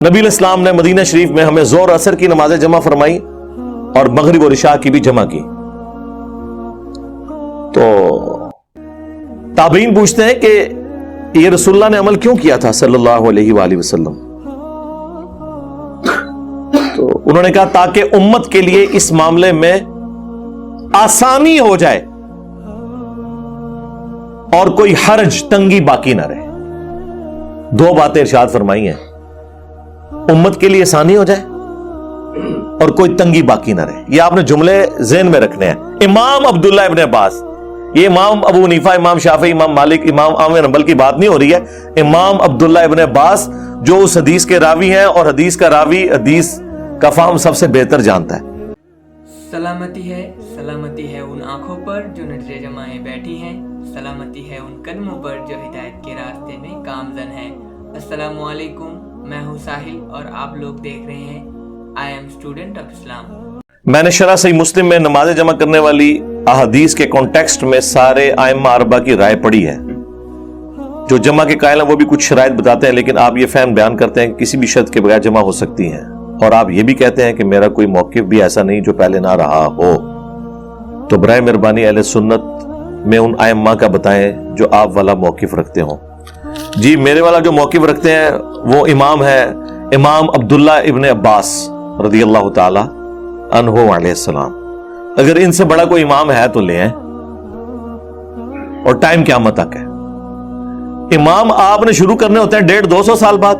نبی علیہ السلام نے مدینہ شریف میں ہمیں ظہر عصر کی نمازیں جمع فرمائی اور مغرب اور عشاء کی بھی جمع کی. تو تابعین پوچھتے ہیں کہ یہ رسول اللہ نے عمل کیوں کیا تھا صلی اللہ علیہ وآلہ وسلم؟ تو انہوں نے کہا تاکہ امت کے لیے اس معاملے میں آسانی ہو جائے اور کوئی حرج تنگی باقی نہ رہے. دو باتیں ارشاد فرمائی ہیں، امت کے لیے آسانی ہو جائے اور کوئی تنگی باقی نہ رہے. یہ آپ نے جملے ذہن میں رکھنے ہیں. امام عبداللہ ابن عباس، یہ امام ابو حنیفہ، امام شافعی، امام مالک، امام احمد بن حنبل کی بات نہیں ہو رہی ہے. امام عبداللہ ابن عباس جو اس حدیث کے راوی ہیں اور حدیث کا راوی حدیث کا فہم سب سے بہتر جانتا ہے. سلامتی ہے ان آنکھوں پر جو نظر جمائے بیٹھی ہیں، سلامتی ہے ان قدموں پر جو ہدایت کے راستے میں گامزن ہیں. السلام علیکم، میں ہوں ساحل اور آپ لوگ دیکھ رہے ہیں آئی ایم اسٹوڈنٹ آف اسلام. میں نے شرح صحیح مسلم میں نماز جمع کرنے والی احادیث کے کانٹیکسٹ میں سارے ائمہ اربعہ کی رائے پڑھی ہے. جو جمع کے قائل ہیں وہ بھی کچھ شرائط بتاتے ہیں، لیکن آپ یہ فہم بیان کرتے ہیں کہ کسی بھی شرط کے بغیر جمع ہو سکتی ہیں، اور آپ یہ بھی کہتے ہیں کہ میرا کوئی موقف بھی ایسا نہیں جو پہلے نہ رہا ہو. تو برائے مہربانی اہل سنت میں ان ائمہ کا بتائیں جو آپ والا موقف رکھتے ہوں. جی میرے والا جو موقف رکھتے ہیں وہ امام ہے امام عبداللہ ابن عباس رضی اللہ تعالی عنہ علیہ السلام. اگر ان سے بڑا کوئی امام ہے تو لے آئیں، اور ٹائم قیامت تک ہے. امام آپ نے شروع کرنے ہوتے ہیں 150-200 سال بعد.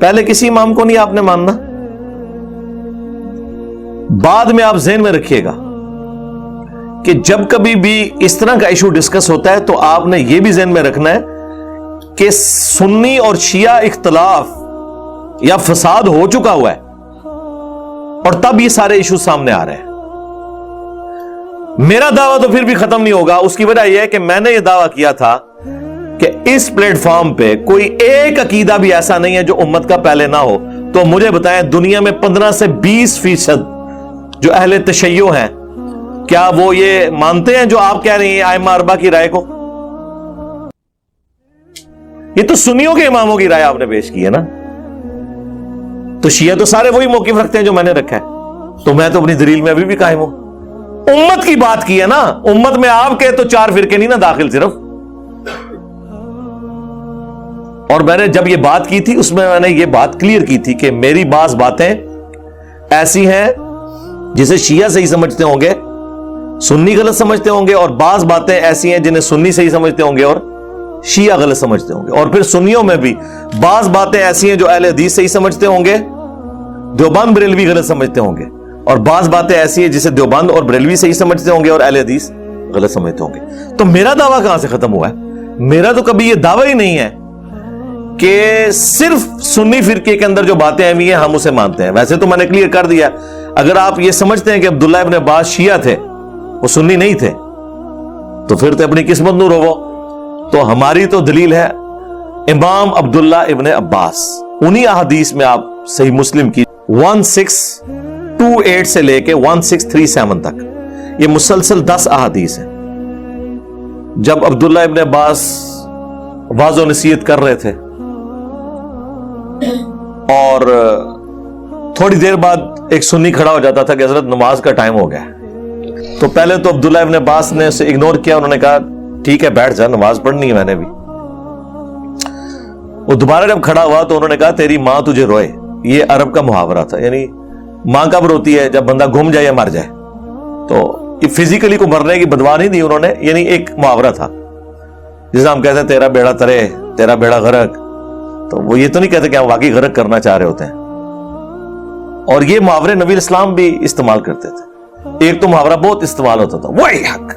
پہلے کسی امام کو نہیں آپ نے ماننا. بعد میں آپ ذہن میں رکھیے گا کہ جب کبھی بھی اس طرح کا ایشو ڈسکس ہوتا ہے تو آپ نے یہ بھی ذہن میں رکھنا ہے کہ سنی اور شیعہ اختلاف یا فساد ہو چکا ہوا ہے، اور تب یہ سارے ایشو سامنے آ رہے ہیں. میرا دعویٰ تو پھر بھی ختم نہیں ہوگا. اس کی وجہ یہ ہے کہ میں نے یہ دعویٰ کیا تھا کہ اس پلیٹ فارم پہ کوئی ایک عقیدہ بھی ایسا نہیں ہے جو امت کا پہلے نہ ہو. تو مجھے بتائیں دنیا میں 15 سے 20% جو اہل تشیع ہیں کیا وہ یہ مانتے ہیں جو آپ کہہ رہی ہیں ائمہ اربعہ کی رائے کو؟ یہ تو سنیوں کے اماموں کی رائے آپ نے پیش کی ہے نا. تو شیعہ تو سارے وہی موقف رکھتے ہیں جو میں نے رکھا ہے. تو میں تو اپنی دلیل میں ابھی بھی قائم ہوں. امت کی بات کی ہے نا. امت میں آپ کے تو 4 فرقے نہیں نا داخل صرف. اور میں نے جب یہ بات کی تھی اس میں نے یہ بات کلیئر کی تھی کہ میری بعض باتیں ایسی ہیں جسے شیعہ صحیح سمجھتے ہوں گے، سنی غلط سمجھتے ہوں گے، اور بعض باتیں ایسی ہیں جنہیں سنی صحیح سمجھتے ہوں گے اور شیعہ غلط سمجھتے ہوں گے. اور پھر سنیوں میں بھی بعض باتیں ایسی ہیں جو اہل حدیث صحیح سمجھتے ہوں گے، دیوبند بریلوی غلط سمجھتے ہوں گے، اور بعض باتیں ایسی ہیں جسے دیوبند اور بریلوی صحیح سمجھتے ہوں گے اور اہل حدیث غلط سمجھتے ہوں گے. تو میرا دعویٰ کہاں سے ختم ہوا ہے؟ میرا تو کبھی یہ دعویٰ ہی نہیں ہے کہ صرف سنی فرقے کے اندر جو باتیں ہوئی ہیں ہم اسے مانتے ہیں. ویسے تو میں نے کلیئر کر دیا. اگر آپ یہ سمجھتے ہیں کہ عبداللہ ابن عباس شیعہ تھے، وہ سنی نہیں تھے، تو پھر تو اپنی قسمت نو رو. تو ہماری تو دلیل ہے امام عبداللہ ابن عباس. انہی احادیث میں آپ صحیح مسلم کی 1628 سے لے کے 1637 تک یہ مسلسل 10 احادیث ہیں. جب عبداللہ ابن عباس واعظ و نصیحت کر رہے تھے اور تھوڑی دیر بعد ایک سنی کھڑا ہو جاتا تھا کہ حضرت نماز کا ٹائم ہو گیا، تو پہلے تو عبداللہ ابن عباس نے اسے اگنور کیا. انہوں نے کہا ٹھیک ہے بیٹھ جا، نماز پڑھنی ہے میں نے بھی. وہ دوبارہ جب کھڑا ہوا تو انہوں نے کہا تیری ماں تجھے روئے. یہ عرب کا محاورہ تھا، یعنی ماں کب روتی ہے؟ جب بندہ گم جائے یا مر جائے. تو یہ فزیکلی کو مرنے کی بدوا نہیں دی انہوں نے، یعنی ایک محاورہ تھا جسے ہم کہتے ہیں تیرا بیڑا ترے، تیرا بیڑا غرق. تو وہ یہ تو نہیں کہتے کہ ہم واقعی غرق کرنا چاہ رہے ہوتے ہیں. اور یہ محاورے نبی اسلام بھی استعمال کرتے تھے. ایک تو محاورہ بہت استعمال ہوتا تھا، وہی حق.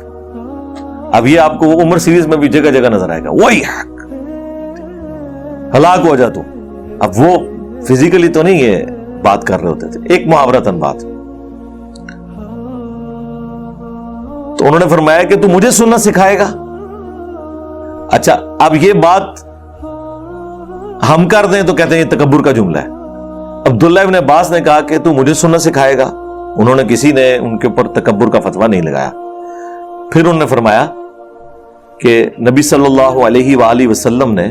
اب یہ آپ کو عمر سیریز میں بھی جگہ جگہ نظر آئے گا، وہی حق، ہلاک ہو جا تو. اب وہ فزیکلی تو نہیں یہ بات کر رہے ہوتے تھے، ایک محاورتاً بات. تو انہوں نے فرمایا کہ تو مجھے سننا سکھائے گا. اچھا اب یہ بات ہم کر دیں تو کہتے ہیں یہ تکبر کا جملہ ہے. عبداللہ ابن عباس نے کہا کہ تو مجھے سننا سکھائے گا. انہوں نے کسی نے ان کے اوپر تکبر کا فتویٰ نہیں لگایا. پھر انہوں نے فرمایا کہ نبی صلی اللہ علیہ وآلہ وسلم نے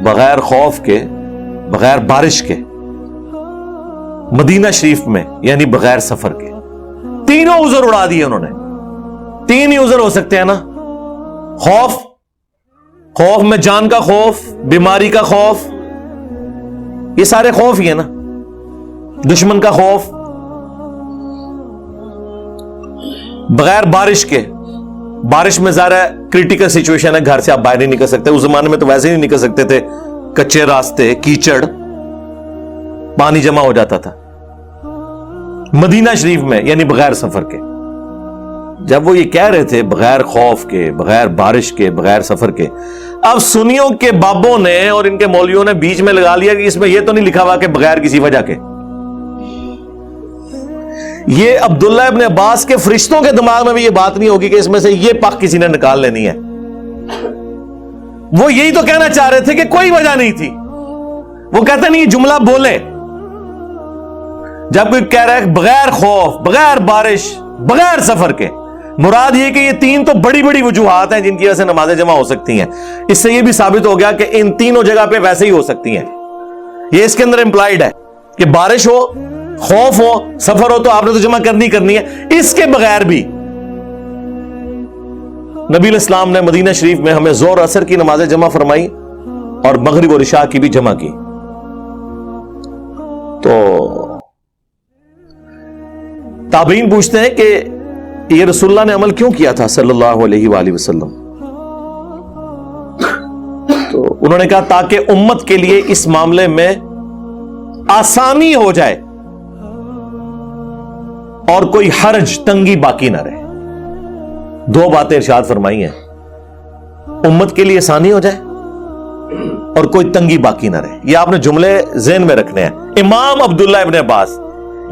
بغیر خوف کے بغیر بارش کے، مدینہ شریف میں یعنی بغیر سفر کے. تینوں عذر اڑا دیے انہوں نے. تین ہی عذر ہو سکتے ہیں نا، خوف میں جان کا خوف، بیماری کا خوف، یہ سارے خوف ہی ہیں نا، دشمن کا خوف. بغیر بارش کے، بارش میں ظاہر ہے کریٹیکل سچویشن ہے، گھر سے آپ باہر نہیں نکل سکتے. اس زمانے میں تو ویسے ہی نہیں نکل سکتے تھے، کچے راستے، کیچڑ، پانی جمع ہو جاتا تھا. مدینہ شریف میں یعنی بغیر سفر کے. جب وہ یہ کہہ رہے تھے بغیر خوف کے، بغیر بارش کے، بغیر سفر کے، اب سنیوں کے بابوں نے اور ان کے مولویوں نے بیچ میں لگا لیا کہ اس میں یہ تو نہیں لکھا ہوا کہ بغیر کسی وجہ کے. یہ عبداللہ ابن عباس کے فرشتوں کے دماغ میں بھی یہ بات نہیں ہوگی کہ اس میں سے یہ پاک کسی نے نکال لینی ہے. وہ یہی تو کہنا چاہ رہے تھے کہ کوئی وجہ نہیں تھی. وہ کہتے نہیں یہ جملہ بولے جب کوئی کہہ رہا ہے بغیر خوف، بغیر بارش، بغیر سفر کے، مراد یہ کہ یہ تین تو بڑی بڑی وجوہات ہیں جن کی وجہ سے نمازیں جمع ہو سکتی ہیں. اس سے یہ بھی ثابت ہو گیا کہ ان تینوں جگہ پہ ویسے ہی ہو سکتی ہیں. یہ اس کے اندر امپلائیڈ ہے کہ بارش ہو، خوف ہو، سفر ہو تو آپ نے تو جمع کرنی ہے. اس کے بغیر بھی نبی علیہ السلام نے مدینہ شریف میں ہمیں ظہر عصر کی نمازیں جمع فرمائی اور مغرب اور عشاء کی بھی جمع کی. تو تابعین پوچھتے ہیں کہ یہ رسول اللہ نے عمل کیوں کیا تھا صلی اللہ علیہ وآلہ وسلم؟ تو انہوں نے کہا تاکہ امت کے لیے اس معاملے میں آسانی ہو جائے اور کوئی حرج، تنگی باقی نہ رہے. دو باتیں ارشاد فرمائی ہیں، امت کے لیے آسانی ہو جائے اور کوئی تنگی باقی نہ رہے. یہ آپ نے جملے ذہن میں رکھنے ہیں. امام عبداللہ ابن عباس،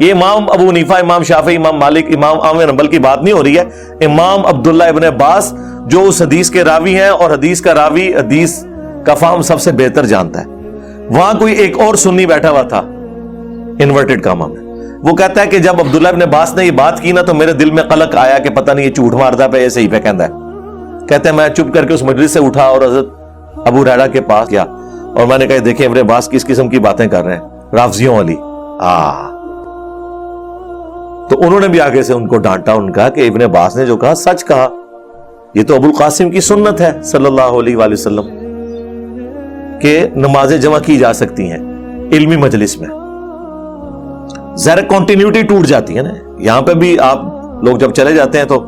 یہ امام ابو حنیفہ، امام شافعی، امام مالک، امام احمد بن حنبل کی بات نہیں ہو رہی ہے. امام عبداللہ ابن عباس جو اس حدیث کے راوی ہیں اور حدیث کا راوی حدیث کا فہم سب سے بہتر جانتا ہے. وہاں کوئی ایک اور سنی بیٹھا ہوا تھا انورٹڈ کاما میں. وہ کہتا ہے کہ جب عبداللہ ابن عباس نے یہ بات کی نا تو میرے دل میں قلق آیا کہ پتہ نہیں یہ جھوٹ مارتا پہ یہ صحیح پہ کہندا ہے. کہتے ہیں میں چپ کر کے اس مجلس سے اٹھا اور حضرت ابو ہریرہ کے پاس گیا اور میں نے کہا دیکھیں ابن عباس کس قسم کی باتیں کر رہے ہیں، رافضیوں والی. تو انہوں نے بھی آگے سے ان کو ڈانٹا، ان کا کہ ابن عباس نے جو کہا سچ کہا، یہ تو ابو القاسم کی سنت ہے صلی اللہ علیہ وآلہ وسلم کہ نمازیں جمع کی جا سکتی ہیں علمی مجلس میں. ظاہر کنٹینیوٹی ٹوٹ جاتی ہے نا. یہاں پہ بھی آپ لوگ جب چلے جاتے ہیں تو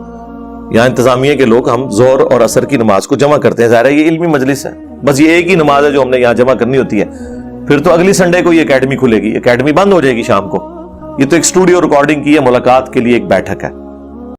یہاں انتظامیہ کے لوگ ہم ظہر اور عصر کی نماز کو جمع کرتے ہیں. ظاہر ہے یہ علمی مجلس ہے، بس یہ ایک ہی نماز ہے جو ہم نے یہاں جمع کرنی ہوتی ہے. پھر تو اگلی سنڈے کو یہ اکیڈمی کھلے گی، اکیڈمی بند ہو جائے گی شام کو. یہ تو ایک اسٹوڈیو ریکارڈنگ کی ہے، ملاقات کے لیے ایک بیٹھک ہے.